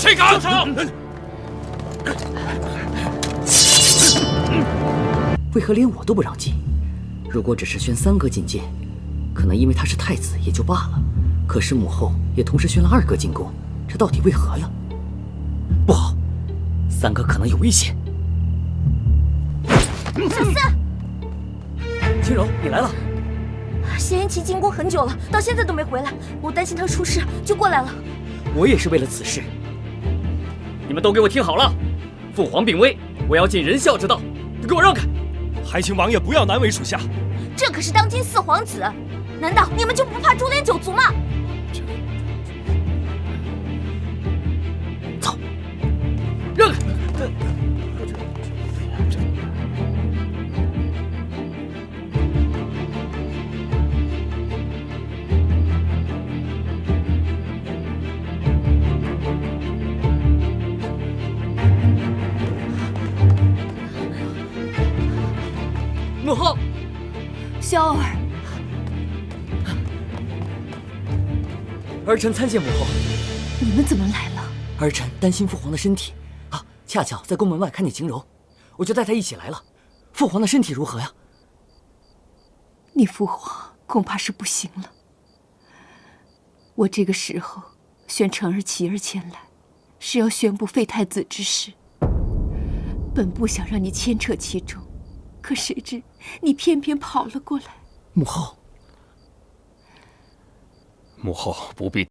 谁敢？为何连我都不让进？如果只是宣3个进阶，可能因为他是太子也就罢了。可是母后也同时宣了2个进宫，这到底为何呀？不好，3个可能有危险。小四，青柔，你来了。谢延琪进宫很久了，到现在都没回来，我担心他出事，就过来了。我也是为了此事。你们都给我听好了，父皇病危，我要尽仁孝之道，给我让开！还请王爷不要难为属下。这可是当今4皇子，难道你们就不怕株连9族吗？走，让开！母后，萧儿，儿臣参见母后。你们怎么来了？儿臣担心父皇的身体啊，恰巧在宫门外看见晴柔，我就带她一起来了。父皇的身体如何呀？你父皇恐怕是不行了。我这个时候宣承儿启儿前来，是要宣布废太子之事。本不想让你牵扯其中，可谁知你偏偏跑了过来。母后，母后不必。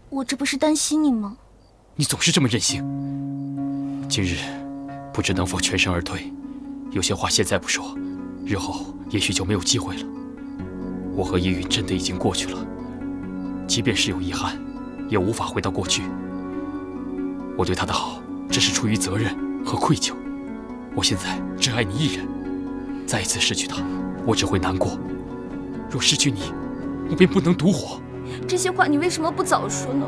我这不是担心你吗？你总是这么任性。今日不知能否全身而退，有些话现在不说，日后也许就没有机会了。我和依云真的已经过去了，即便是有遗憾，也无法回到过去。我对他的好，只是出于责任和愧疚。我现在只爱你一人，再一次失去他，我只会难过。若失去你，我便不能独活。这些话你为什么不早说呢？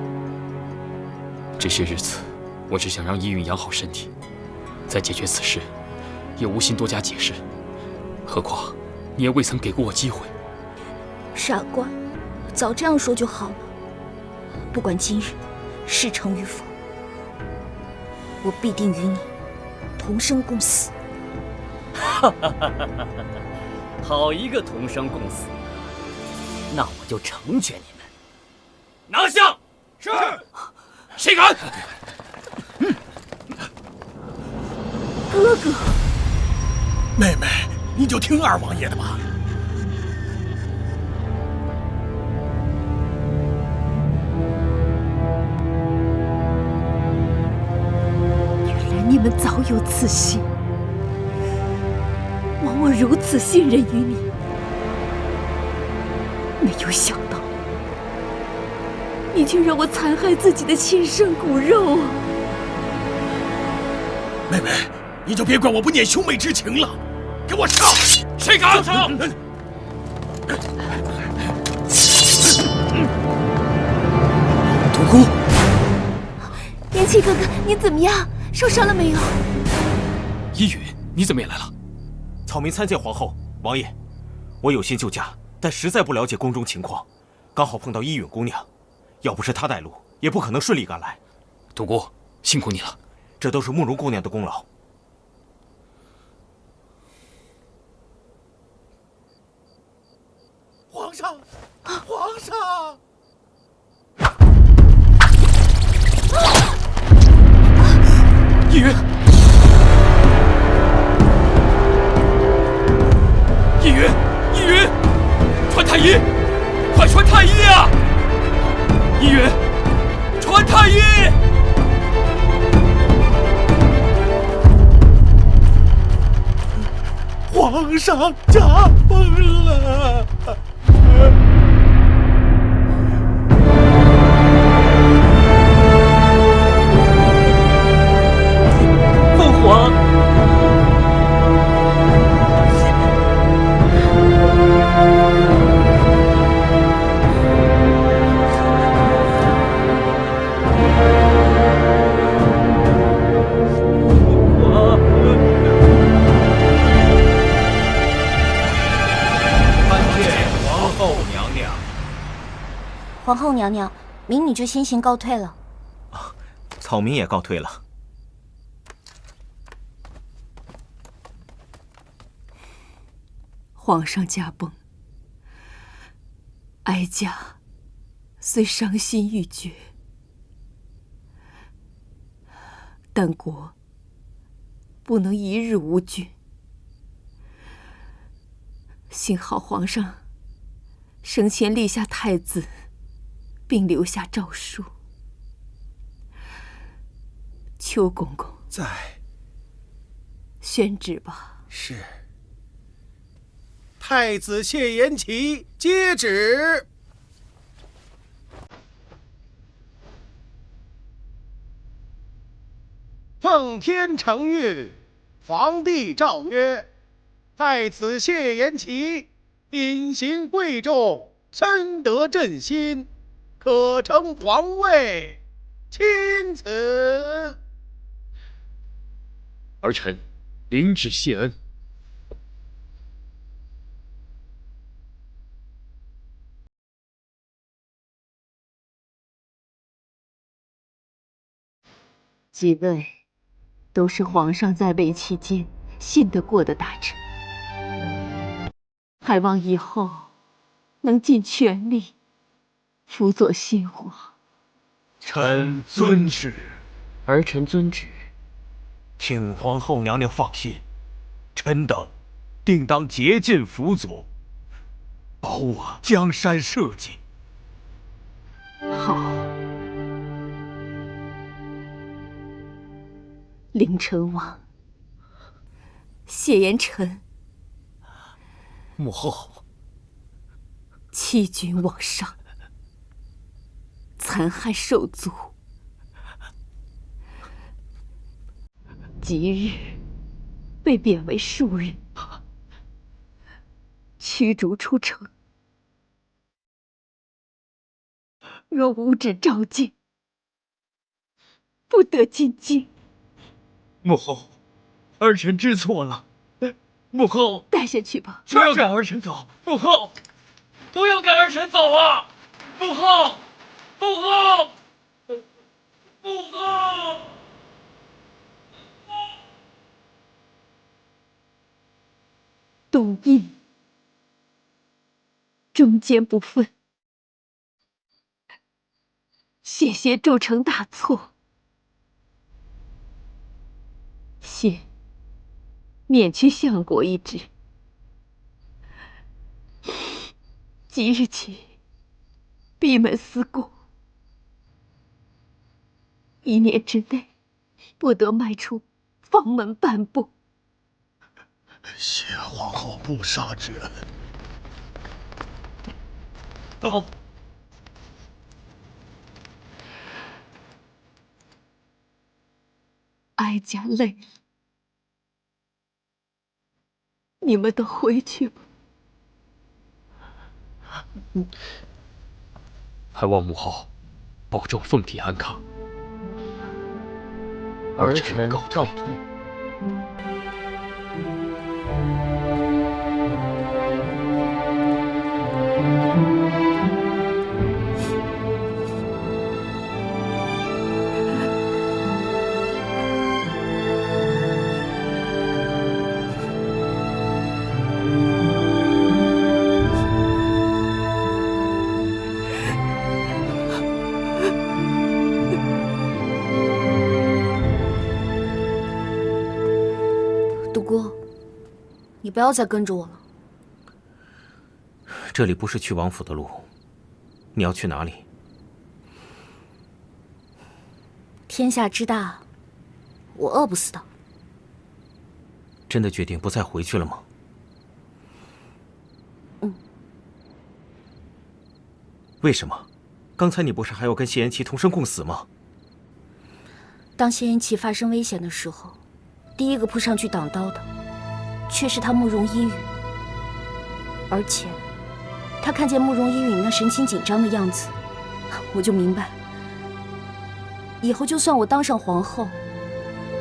这些日子，我只想让依云养好身体，再解决此事，也无心多加解释。何况你也未曾给过我机会。傻瓜，早这样说就好了。不管今日事成与否，我必定与你同生共死。哈哈哈哈哈！好一个同生共死！那我就成全你们。拿下！是。谁敢？哥哥，妹妹，你就听二王爷的吧。早有此心，枉我如此信任于你，没有想到你却让我残害自己的亲生骨肉啊！妹妹，你就别怪我不念兄妹之情了，给我上！谁敢上？独孤，元气哥哥，你怎么样？受伤了没有？依允，你怎么也来了？草民参见皇后、王爷。我有心救驾，但实在不了解宫中情况，刚好碰到依允姑娘，要不是她带路，也不可能顺利赶来。独孤，辛苦你了，这都是慕容姑娘的功劳。皇上，皇上！依允，依允，依允，传太医，快传太医啊！依允，传太医！皇上驾崩了！父皇，皇后娘娘，民女就先行告退了。草民也告退了。皇上驾崩，哀家虽伤心欲绝，但国不能一日无君。幸好皇上生前立下太子，并留下诏书。邱公公，在。宣旨吧。是。太子谢延琪接旨。奉天承运，皇帝诏曰：太子谢延琪品行贵重，深得朕心，可承皇位，钦此。儿臣领旨谢恩。几位都是皇上在位期间信得过的大臣，还望以后能尽全力辅佐新皇。臣遵旨。儿臣遵旨。请皇后娘娘放心，臣等定当竭尽辅佐，保我江山社稷。好。凌晨王，谢延臣，母后，欺君罔上，残害兽族，即日被贬为庶人，驱逐出城。若无旨召见，不得进京。母后，儿臣知错了。母后，带下去吧。不要赶儿臣走。母后，不要赶儿臣走啊！母后，母后，母后。董翳忠奸不分，险些铸成大错。谢免去相国一职，即日起闭门思过，1年之内不得迈出房门半步。谢皇后不杀之恩。到。哀家累了，你们都回去吧。还望母后保重凤体安康。儿臣告退。独孤，你不要再跟着我了。这里不是去王府的路，你要去哪里？天下之大，我饿不死的。真的决定不再回去了吗？嗯。为什么？刚才你不是还要跟谢延琪同生共死吗？当谢延琪发生危险的时候，第一个扑上去挡刀的，却是他慕容依允。而且，他看见慕容依允那神情紧张的样子，我就明白，以后就算我当上皇后，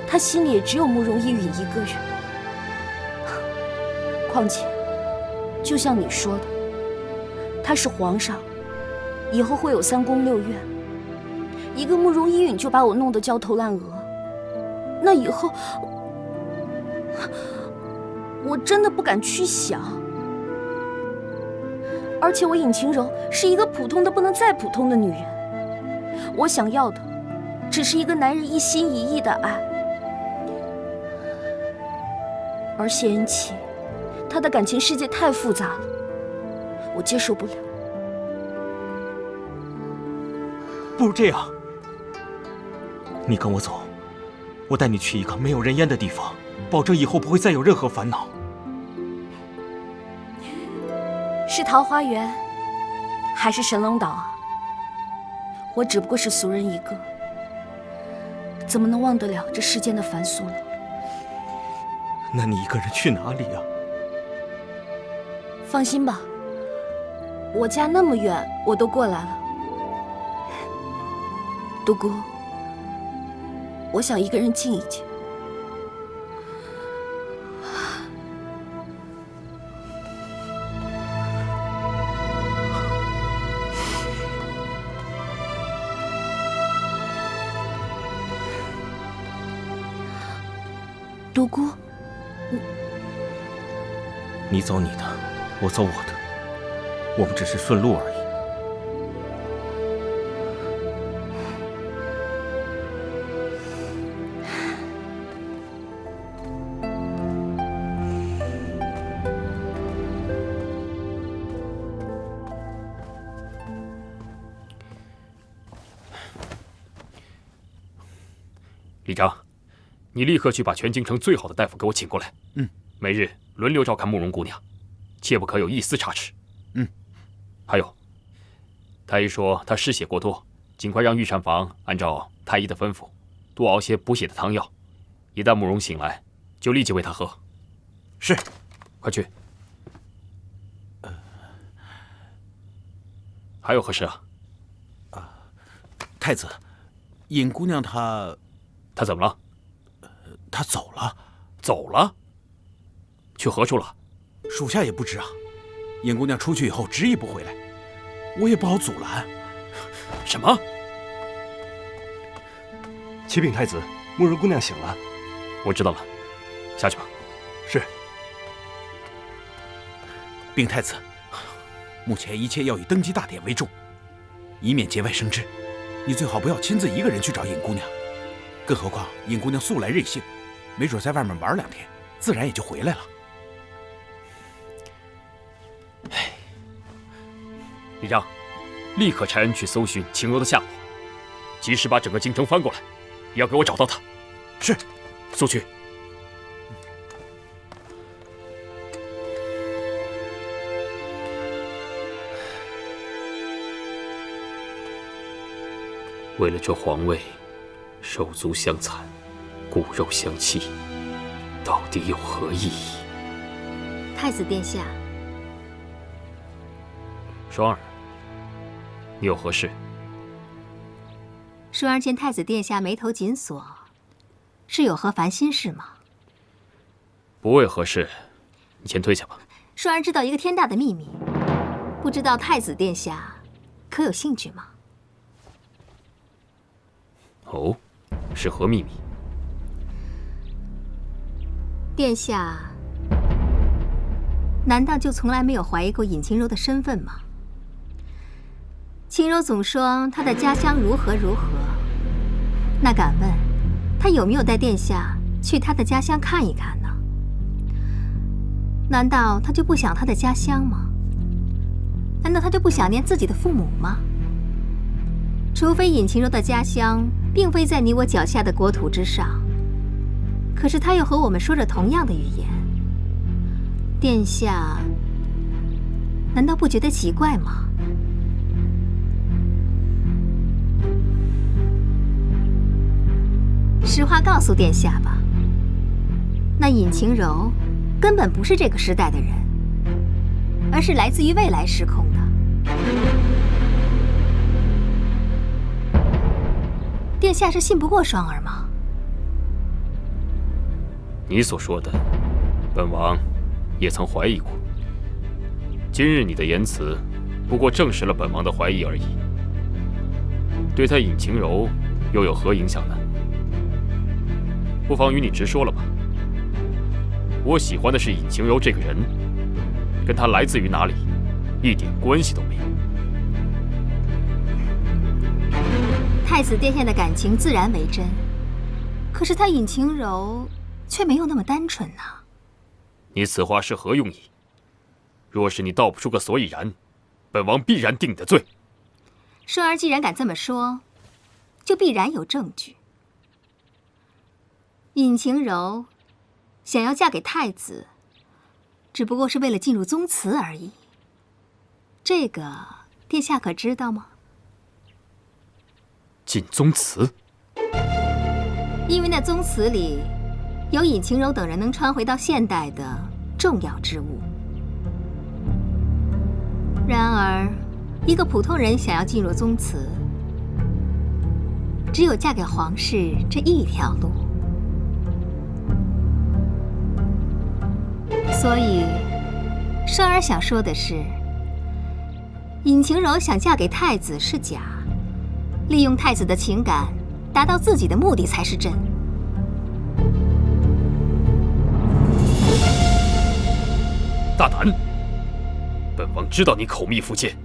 他心里也只有慕容依允一个人。况且，就像你说的，他是皇上，以后会有3宫6院，一个慕容依允就把我弄得焦头烂额，那以后我真的不敢去想。而且我尹晴柔是一个普通的不能再普通的女人，我想要的只是一个男人一心一意的爱。而谢恩琪，她的感情世界太复杂了，我接受不了。不如这样，你跟我走，我带你去一个没有人烟的地方，保证以后不会再有任何烦恼。是桃花源，还是神龙岛啊？我只不过是俗人一个，怎么能忘得了这世间的凡俗呢？那你一个人去哪里啊？放心吧，我家那么远，我都过来了。独孤，我想一个人静一静。独孤，你走你的，我走我的，我们只是顺路而已。李章，你立刻去把全京城最好的大夫给我请过来。每日轮流照看慕容姑娘，切不可有一丝差池。还有，太医说她失血过多，尽快让御膳房按照太医的吩咐，多熬些补血的汤药。一旦慕容醒来，就立即喂她喝。是，快去。还有何事啊？太子，尹姑娘她怎么了？她走了。走了？去何处了？属下也不知啊。尹姑娘出去以后执意不回来，我也不好阻拦。什么？启禀太子，慕容姑娘醒了。我知道了，下去吧。是。禀太子，目前一切要以登基大典为重，以免节外生枝。你最好不要亲自一个人去找尹姑娘，更何况尹姑娘素来任性，没准在外面玩2天，自然也就回来了。李章，立刻差人去搜寻晴柔的下落，及时把整个京城翻过来，也要给我找到她。是。速去。为了这皇位，手足相残，骨肉相弃，到底有何意义？太子殿下，双儿，你有何事？双儿见太子殿下眉头紧锁，是有何烦心事吗？不为何事，你先退下吧。双儿知道一个天大的秘密，不知道太子殿下可有兴趣吗？哦，是何秘密？殿下，难道就从来没有怀疑过尹晴柔的身份吗？晴柔总说她的家乡如何如何，那敢问，她有没有带殿下去她的家乡看一看呢？难道她就不想她的家乡吗？难道她就不想念自己的父母吗？除非尹晴柔的家乡并非在你我脚下的国土之上，可是她又和我们说着同样的语言，殿下难道不觉得奇怪吗？实话告诉殿下吧，那尹晴柔根本不是这个时代的人，而是来自于未来时空的。殿下是信不过双儿吗？你所说的，本王也曾怀疑过。今日你的言辞，不过证实了本王的怀疑而已。对他尹晴柔又有何影响呢？不妨与你直说了吧。我喜欢的是尹晴柔这个人，跟她来自于哪里，一点关系都没有。太子殿下的感情自然为真，可是他尹晴柔却没有那么单纯呐。你此话是何用意？若是你道不出个所以然，本王必然定你的罪。双儿既然敢这么说，就必然有证据。尹晴柔想要嫁给太子，只不过是为了进入宗祠而已。这个殿下可知道吗？进宗祠？因为那宗祠里有尹晴柔等人能穿回到现代的重要之物。然而，一个普通人想要进入宗祠，只有嫁给皇室这一条路。所以，双儿想说的是，尹晴柔想嫁给太子是假，利用太子的情感达到自己的目的才是真。大胆！本王知道你口蜜腹剑，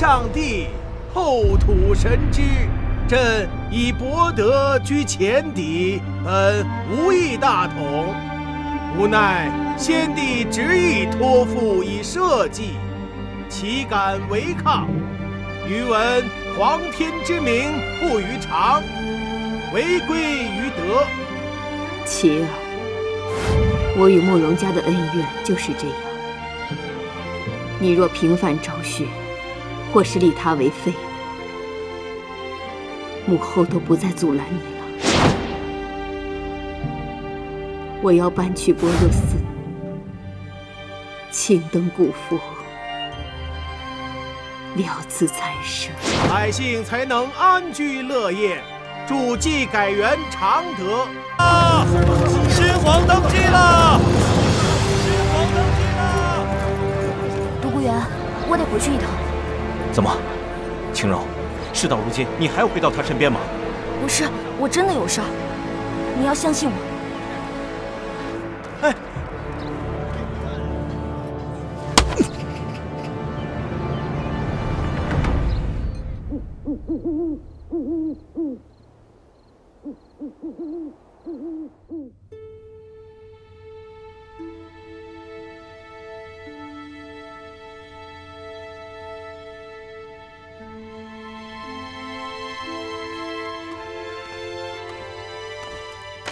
上帝，后土神之。朕以博德居前敌，本无意大统，无奈先帝执意托付以社稷，岂敢违抗？余闻皇天之明不于常，违规于德。琪儿，我与慕容家的恩怨就是这样。你若平反昭雪，或是立他为妃，母后都不再阻拦你了。我要搬去般若寺，庆登古佛，了此残生，百姓才能安居乐业，助祭改元常德。啊！新皇登基了！新皇登基了！独孤元，我得回去一趟。怎么，青柔，事到如今，你还要回到他身边吗？不是，我真的有事儿，你要相信我。哎。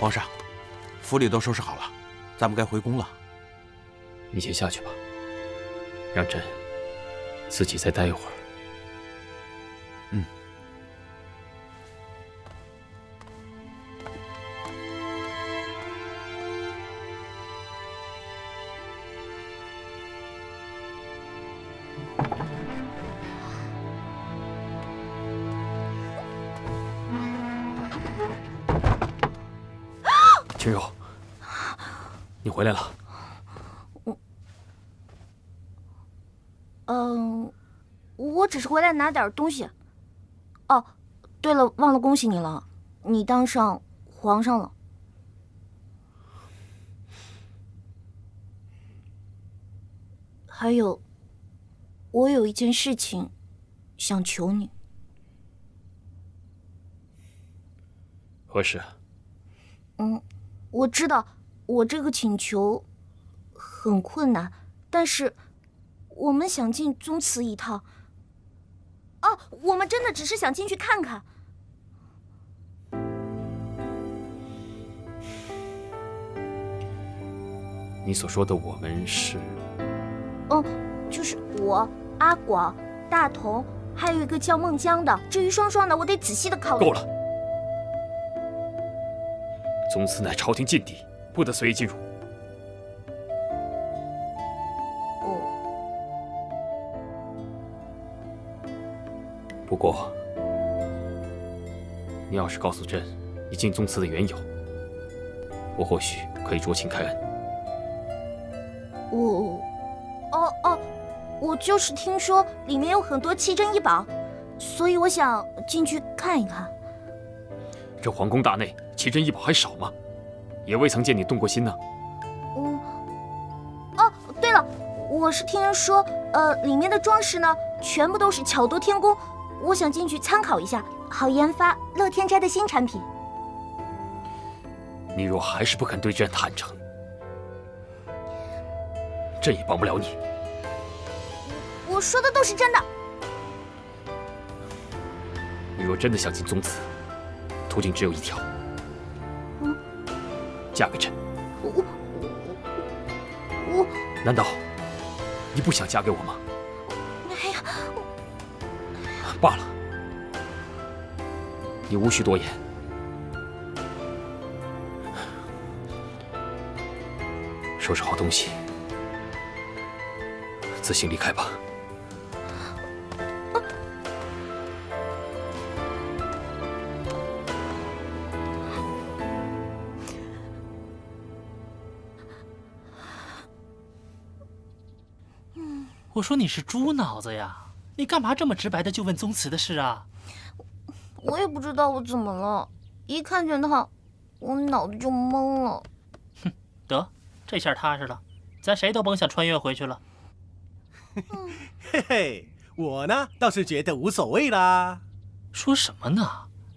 皇上，府里都收拾好了，咱们该回宫了。你先下去吧，让朕自己再待一会儿。嗯。君柔，你回来了。我只是回来拿点东西。哦，对了，忘了恭喜你了，你当上皇上了。还有，我有一件事情想求你。何事？我知道我这个请求很困难，但是我们想进宗祠一趟。哦，我们真的只是想进去看看。你所说的我们是？就是我、阿广、大同，还有一个叫孟江的。至于双双的，我得仔细的考虑。够了。宗祠乃朝廷禁地，不得随意进入。不过，你要是告诉朕你进宗祠的缘由，我或许可以酌情开恩。我就是听说里面有很多奇珍异宝，所以我想进去看一看。这皇宫大内奇珍异宝还少吗？也未曾见你动过心呢。对了，我是听人说，里面的装饰呢，全部都是巧夺天工，我想进去参考一下，好研发乐天斋的新产品。你若还是不肯对朕坦诚，朕也帮不了你。我说的都是真的。你若真的想进宗祠，途径只有一条，嫁给朕。我难道你不想嫁给我吗？哎呀，罢了，你无需多言。收拾好东西，自行离开吧。我说你是猪脑子呀！你干嘛这么直白的就问宗祠的事啊？我也不知道我怎么了，一看见他，我脑子就懵了。哼，得，这下踏实了，咱谁都甭想穿越回去了。嘿嘿，我呢倒是觉得无所谓啦。说什么呢？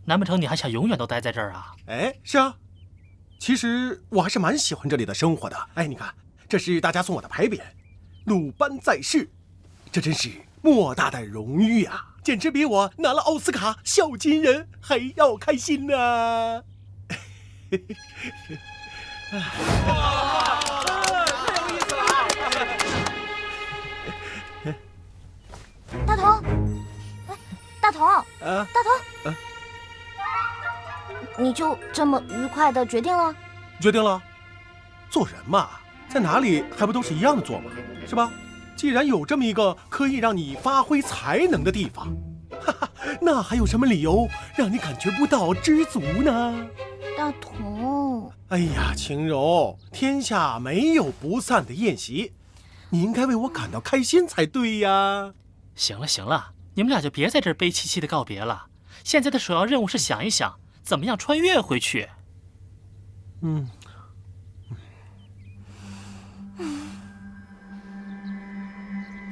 难不成你还想永远都待在这儿啊？哎，是啊，其实我还是蛮喜欢这里的生活的。哎，你看，这是大家送我的牌匾，鲁班在世，这真是莫大的荣誉啊！简直比我拿了奥斯卡小金人还要开心呢！大头，哎，大头，大头，你就这么愉快的决定了？决定了，做人嘛，在哪里还不都是一样的做嘛，是吧？既然有这么一个可以让你发挥才能的地方，哈哈，那还有什么理由让你感觉不到知足呢？大头，哎呀，晴柔，天下没有不散的宴席，你应该为我感到开心才对呀。行了行了，你们俩就别在这儿悲戚戚的告别了。现在的首要任务是想一想，怎么样穿越回去。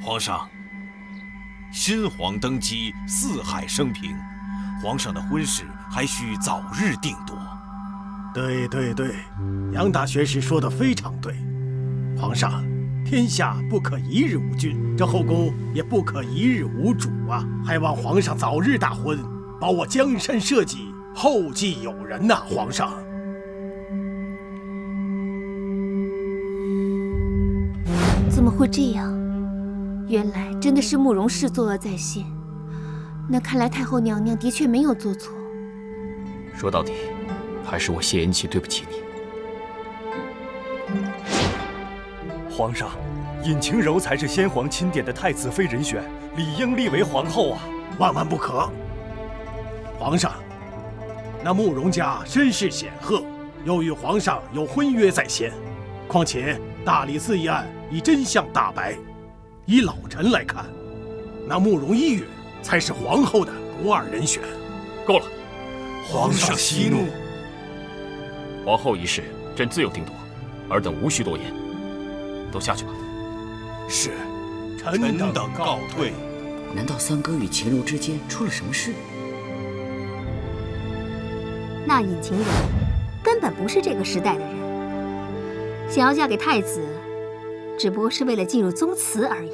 皇上，新皇登基，四海升平，皇上的婚事还需早日定夺。对对对，杨大学士说的非常对。皇上，天下不可一日无君，这后宫也不可一日无主啊！还望皇上早日大婚，保我江山社稷后继有人呐！皇上。怎么会这样？原来真的是慕容氏作恶在先。那看来太后娘娘的确没有做错。说到底，还是我谢延琪对不起你。皇上，尹晴柔才是先皇钦点的太子妃人选，理应立为皇后啊！万万不可！皇上，那慕容家身世显赫，又与皇上有婚约在先，况且大理寺一案已真相大白，以老臣来看，那慕容一允才是皇后的不二人选。够了！皇上息怒。皇后一事，朕自有定夺，尔等无需多言。都下去吧。是，臣等告退。难道三哥与秦柔之间出了什么事？那尹晴柔根本不是这个时代的人，想要嫁给太子，只不过是为了进入宗祠而已。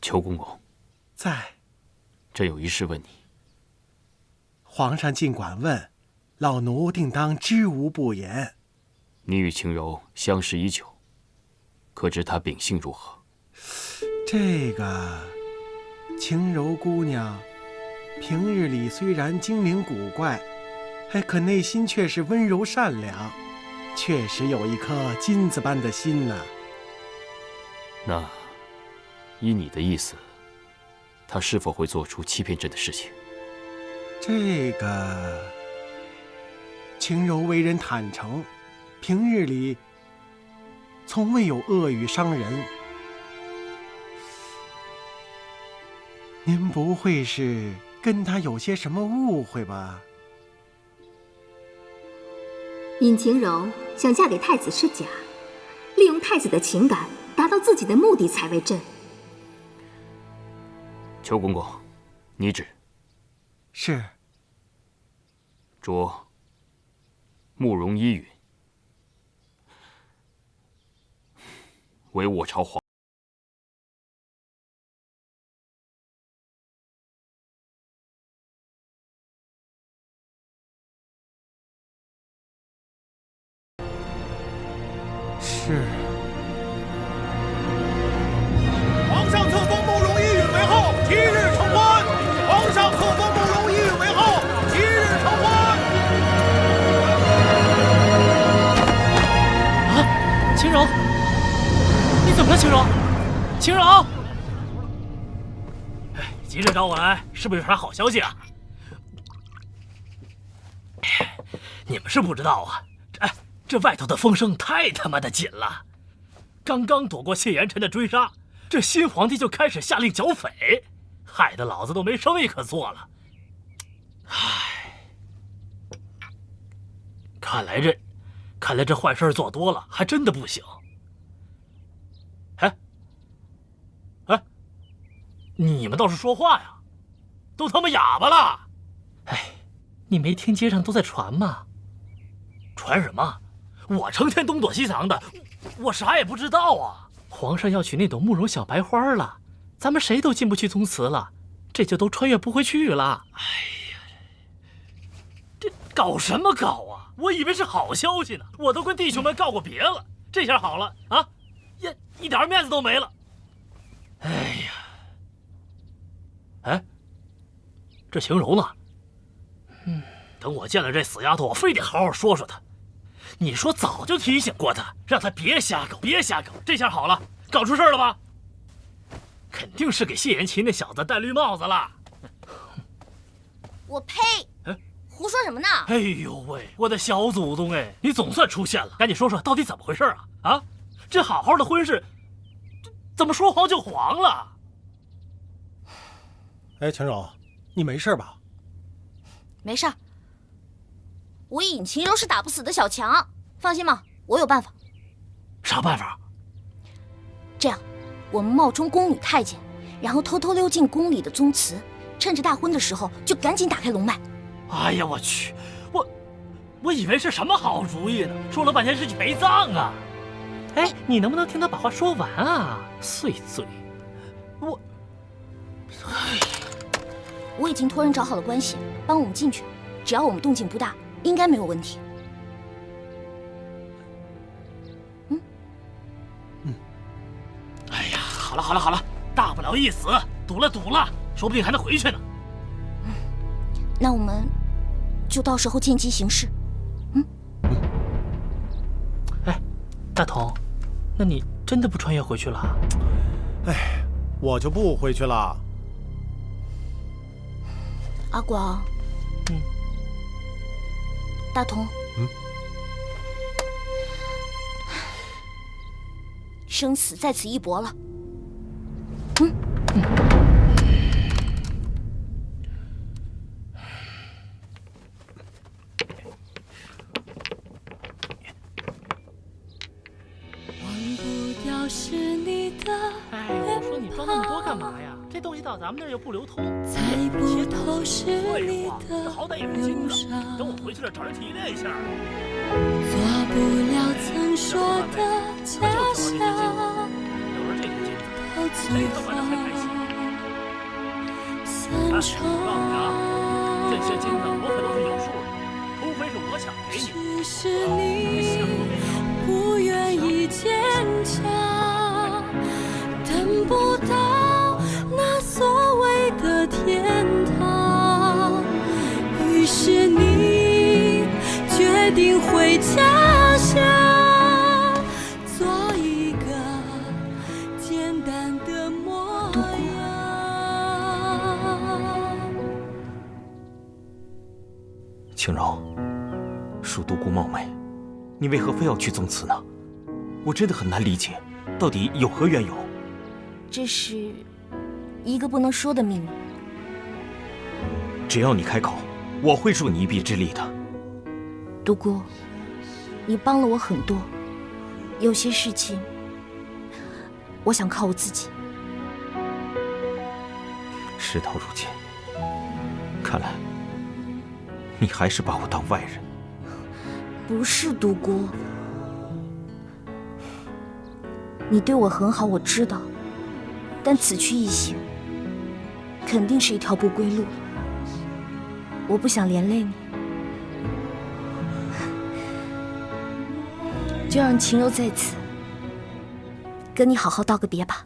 邱公公，在。朕有一事问你。皇上尽管问，老奴定当知无不言。你与晴柔相识已久，可知她秉性如何？这个晴柔姑娘，平日里虽然精灵古怪，可内心却是温柔善良，确实有一颗金子般的心呐。那依你的意思，她是否会做出欺骗朕的事情？这个晴柔为人坦诚，平日里从未有恶语伤人。您不会是跟他有些什么误会吧？尹晴柔想嫁给太子是假，利用太子的情感达到自己的目的才为真。邱公公，拟旨。是。着慕容依允为我朝皇。是。皇上册封慕容依允为后，即日成婚。皇上册封慕容依允为后，即日成婚。啊，晴柔，你怎么了，晴柔？晴柔，哎，急着找我来，是不是有啥好消息啊？你们是不知道啊，这外头的风声太他妈的紧了。刚刚躲过谢延辰的追杀，这新皇帝就开始下令剿匪，害得老子都没生意可做了。唉，看来这坏事做多了，还真的不行。哎，你们倒是说话呀，都他妈哑巴了！哎，你没听街上都在传吗？传什么？我成天东躲西藏的，我啥也不知道啊！皇上要娶那朵慕容小白花了，咱们谁都进不去宗祠了，这就都穿越不回去了。哎呀，这搞什么搞啊！我以为是好消息呢，我都跟弟兄们告过别了，这下好了啊，一点面子都没了。哎呀，哎，这晴柔呢？等我见了这死丫头，我非得好好说说她。你说早就提醒过她，让她别瞎搞，别瞎搞。这下好了，搞出事了吧？肯定是给谢延琪那小子戴绿帽子了。我呸！胡说什么呢？哎呦喂，我的小祖宗哎，你总算出现了，赶紧说说到底怎么回事啊？啊，这好好的婚事，怎么说黄就黄了？哎，晴柔，你没事吧？没事儿，我尹晴柔是打不死的小强，放心吧，我有办法。啥办法？这样，我们冒充宫女太监，然后偷偷溜进宫里的宗祠，趁着大婚的时候就赶紧打开龙脉。哎呀，我去，我以为是什么好主意呢，说了半天是去陪葬啊！哎，你能不能听他把话说完啊？碎嘴！我已经托人找好了关系，帮我们进去，只要我们动静不大，应该没有问题。哎呀，好了，大不了一死，赌了，说不定还能回去呢。那我们就到时候见机行事。哎，大同，那你真的不穿越回去了？哎，我就不回去了。阿广，大同，生死在此一搏了。哎，我说你装那么多干嘛呀？这东西到咱们那儿又不流通，猜不透是你的这好歹也是金子，等我回去了找人提炼一下。做不了曾说的家乡，到最后散场。这些金子我可都是有数的，除非是我想给你。只是你不愿意坚强，等不到那所谓的天堂，于是你决定回家乡，做一个简单的模样。晴柔，恕独孤冒昧，你为何非要去宗祠呢？我真的很难理解，到底有何缘由？这是一个不能说的秘密。只要你开口，我会助你一臂之力的。独孤，你帮了我很多，有些事情我想靠我自己。事到如今，看来你还是把我当外人。不是独孤，你对我很好，我知道，但此去一行，肯定是一条不归路。我不想连累你，就让晴柔在此跟你好好道个别吧。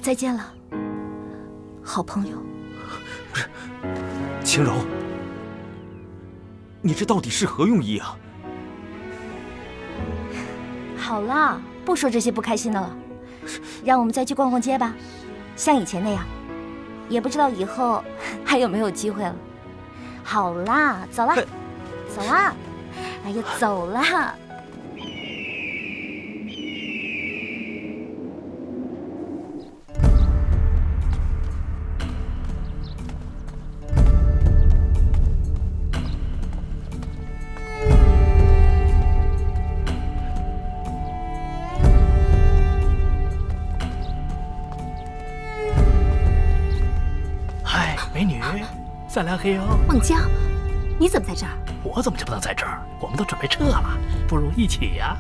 再见了，好朋友。晴柔，你这到底是何用意啊？好了，不说这些不开心的了，让我们再去逛逛街吧，像以前那样。也不知道以后还有没有机会了。好啦，走啦，走啦！哎呀，走啦！再来黑哦。孟江，你怎么在这儿？我怎么就不能在这儿？我们都准备撤了，不如一起呀。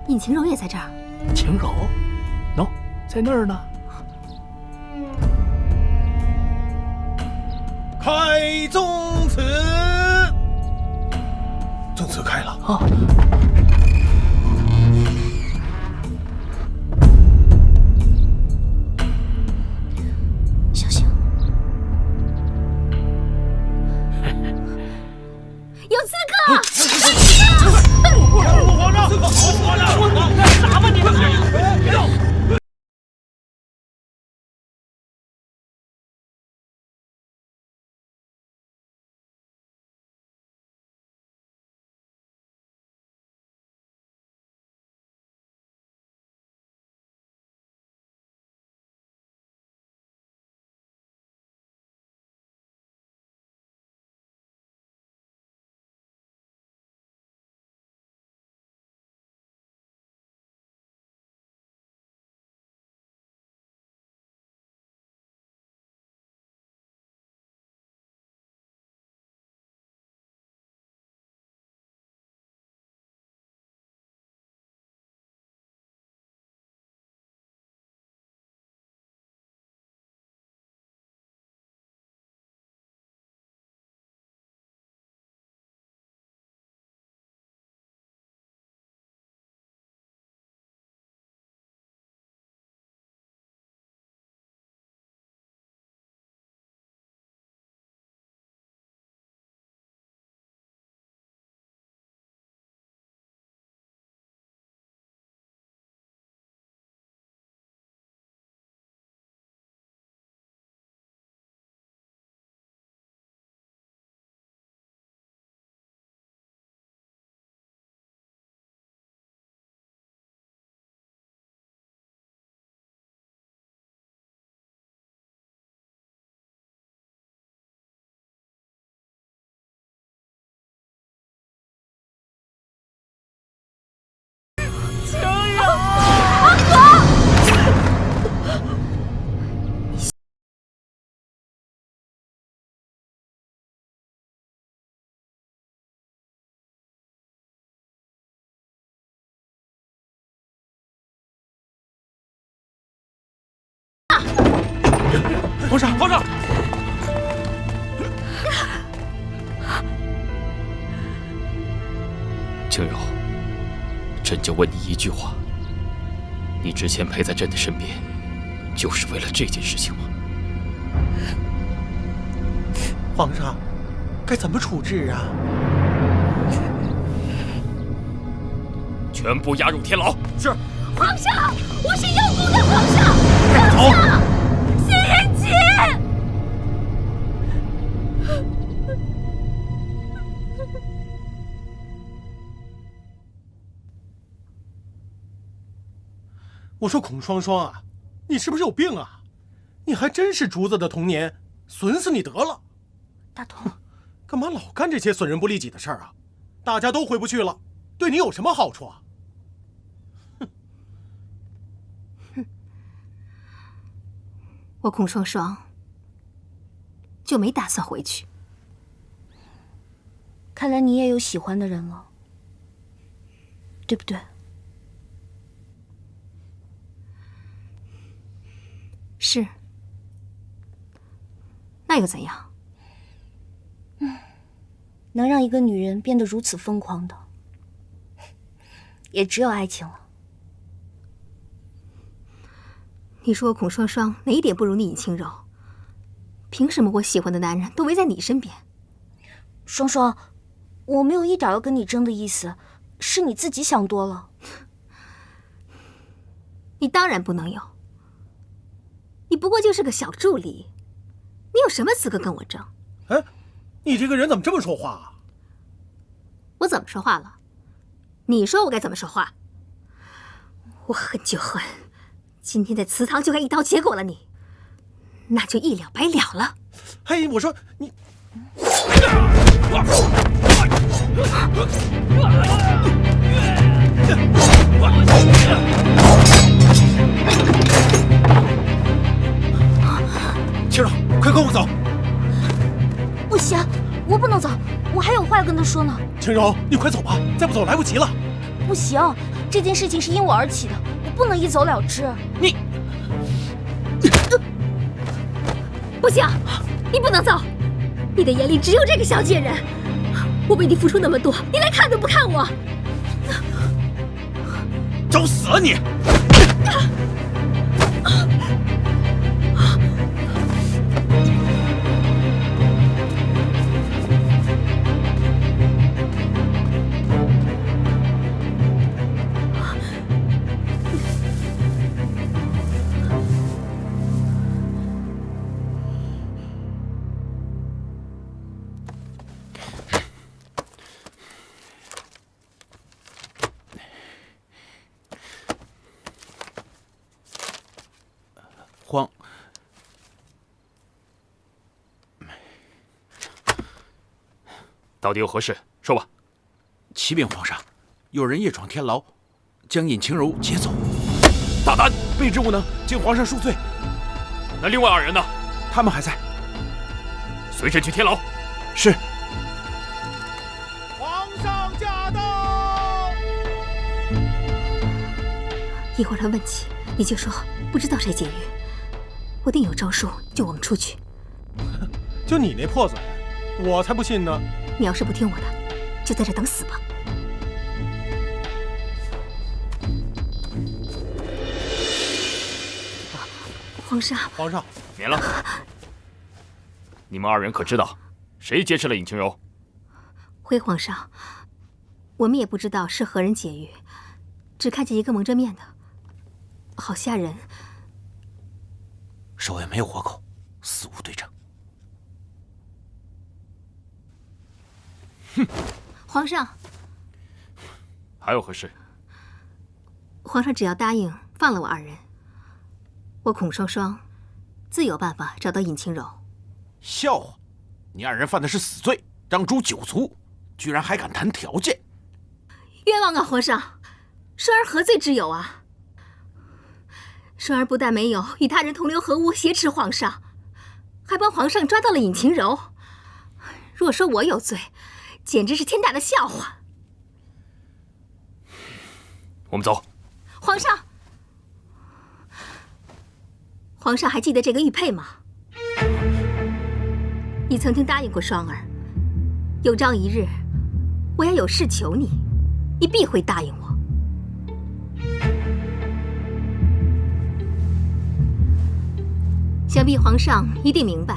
尹晴柔也在这儿。晴柔，喏，在那儿呢。开宗祠，宗祠开了啊！小心！有刺客！皇上，皇上，干啥吧你们？别动！皇上，皇上！晴柔，朕就问你一句话：你之前陪在朕的身边，就是为了这件事情吗？皇上，该怎么处置啊？全部押入天牢。是。皇上，我是有功的皇上，放下谢延吉。我说孔双双啊，你是不是有病啊？你还真是竹子的童年，损死你得了！大同，干嘛老干这些损人不利己的事儿啊？大家都回不去了，对你有什么好处啊？我孔双双就没打算回去。看来你也有喜欢的人了，对不对？是。那又怎样？能让一个女人变得如此疯狂的，也只有爱情了。你说我孔双双哪一点不如你尹清柔？凭什么我喜欢的男人都围在你身边？双双，我没有一点要跟你争的意思，是你自己想多了。你当然不能有，你不过就是个小助理，你有什么资格跟我争？哎，你这个人怎么这么说话啊？我怎么说话了？你说我该怎么说话？我恨就恨，今天在祠堂就该一刀结果了你，那就一了百了了。嘿，我说你。青柔，快跟我走！不行，我不能走，我还有话要跟他说呢。青柔，你快走吧，再不走来不及了。不行，这件事情是因我而起的，我不能一走了之。你不行，你不能走，你的眼里只有这个小贱人。我为你付出那么多，你连看都不看我，找死啊你！皇，到底有何事？说吧。启禀皇上，有人夜闯天牢，将尹晴柔劫走。大胆！卑职无能，请皇上恕罪。那另外2人呢？他们还在。随朕去天牢。是。皇上驾到！一会儿他问起，你就说不知道谁劫狱，我定有招数救我们出去。就你那破嘴，我才不信呢！你要是不听我的，就在这等死吧。皇上，皇上，免了。你们2人可知道谁劫持了尹晴柔？回皇上，我们也不知道是何人劫狱，只看见一个蒙着面的，好吓人。手也没有活口，死无对证。哼！皇上，还有何事？皇上只要答应放了我2人，我孔双双自有办法找到尹晴柔。笑话！你2人犯的是死罪，让诛9族，居然还敢谈条件！冤枉啊，皇上！双儿何罪之有啊？双儿不但没有与他人同流合污挟持皇上，还帮皇上抓到了尹晴柔。若说我有罪，简直是天大的笑话。我们走。皇上，皇上还记得这个玉佩吗？你曾经答应过双儿，有朝一日我要有事求你，你必会答应我。想必皇上一定明白，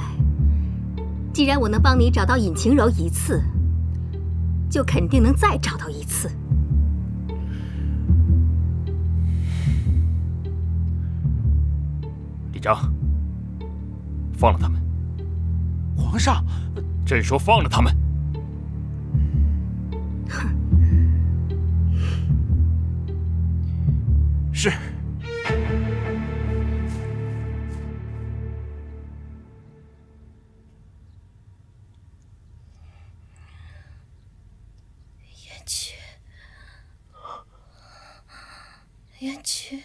既然我能帮你找到尹晴柔一次，就肯定能再找到一次。李章，放了他们。皇上，朕说放了他们。是。言曲，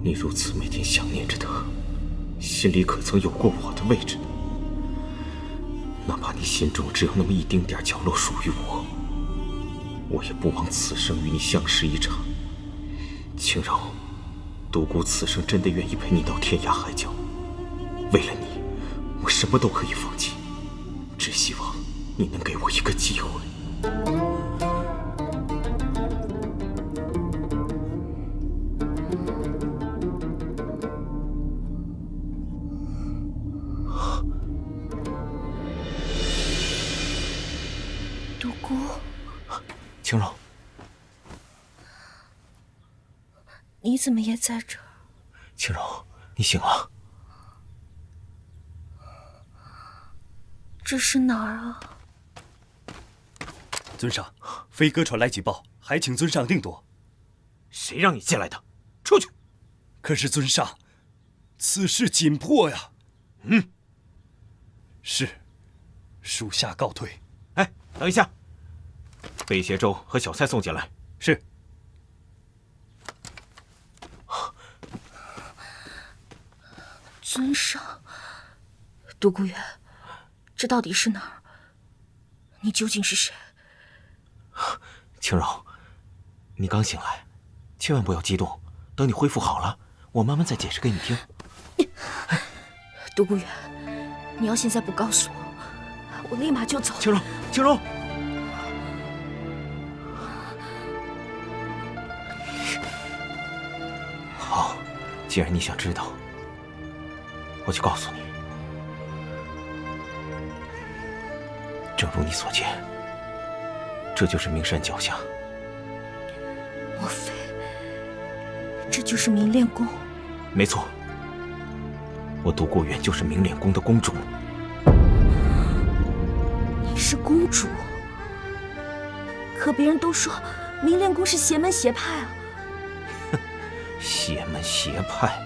你如此每天想念着他，心里可曾有过我的位置？哪怕你心中只有那么一丁点角落属于我，我也不枉此生与你相识一场。晴柔，独孤此生真的愿意陪你到天涯海角。为了你，我什么都可以放弃，只希望你能给我一个机会。独孤，晴柔，你怎么也在这儿？晴柔，你醒了。这是哪儿啊？尊上，飞鸽传来急报，还请尊上定夺。谁让你进来的？出去！可是尊上，此事紧迫呀。是，属下告退。哎，等一下，贝协粥和小菜送进来。是。尊上，独孤远，这到底是哪儿？你究竟是谁？青柔，你刚醒来，千万不要激动。等你恢复好了，我慢慢再解释给你听。独孤远，你要现在不告诉我，我立马就走。青柔，青柔。好，既然你想知道，我就告诉你。正如你所见，这就是名山脚下。莫非这就是明炼宫？没错，我独孤远就是明炼宫的宫主。你是公主？可别人都说明炼宫是邪门邪派啊。邪门邪派？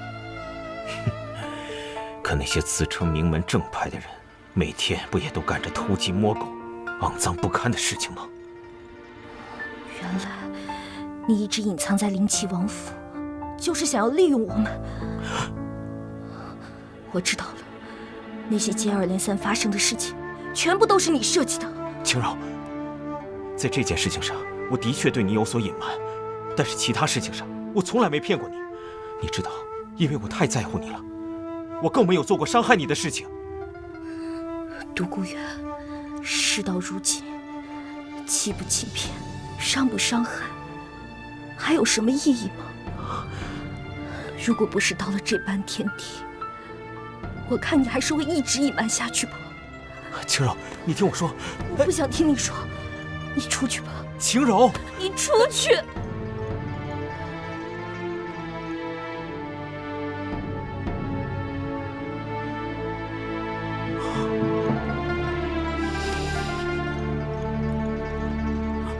可那些自称名门正派的人，每天不也都干着偷鸡摸狗、肮脏不堪的事情吗？原来你一直隐藏在灵齐王府，就是想要利用我们。我知道了，那些接二连三发生的事情，全部都是你设计的。青柔，在这件事情上，我的确对你有所隐瞒，但是其他事情上，我从来没骗过你。你知道，因为我太在乎你了，我更没有做过伤害你的事情。独孤远，事到如今，欺不欺骗，伤不伤害，还有什么意义吗？如果不是到了这般天地，我看你还是会一直隐瞒下去吧。青柔，你听我说。我不想听你说，你出去吧。青柔，你出去。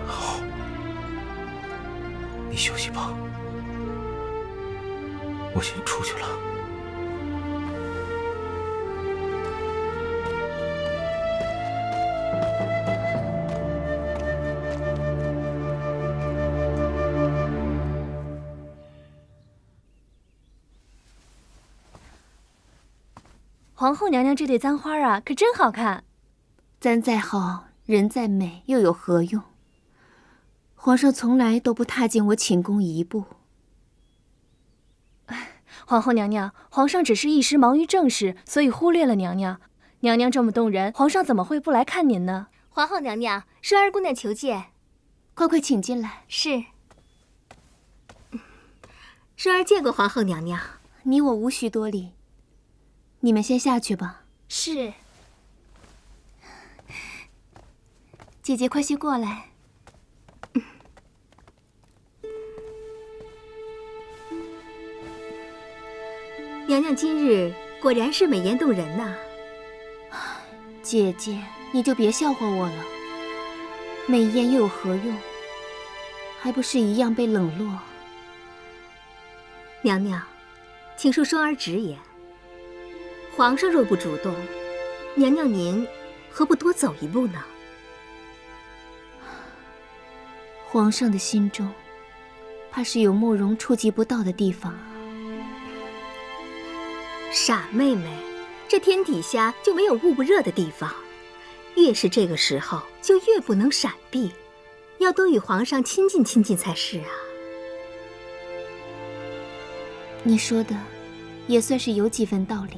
好，你休息吧，我先出去了。皇后娘娘这对簪花啊，可真好看。簪再好，人再美，又有何用？皇上从来都不踏进我寝宫一步。皇后娘娘，皇上只是一时忙于政事，所以忽略了娘娘。娘娘这么动人，皇上怎么会不来看您呢？皇后娘娘，舒儿姑娘求见。快快请进来。是。舒儿见过皇后娘娘。你我无需多礼。你们先下去吧。是。姐姐，快些过来。娘娘今日果然是美颜动人呐。姐姐，你就别笑话我了。美艳又有何用？还不是一样被冷落。娘娘，请恕双儿直言。皇上若不主动，娘娘您何不多走一步呢？皇上的心中，怕是有慕容触及不到的地方啊。傻妹妹，这天底下就没有捂不热的地方，越是这个时候，就越不能闪避，要多与皇上亲近亲近才是啊。你说的，也算是有几分道理。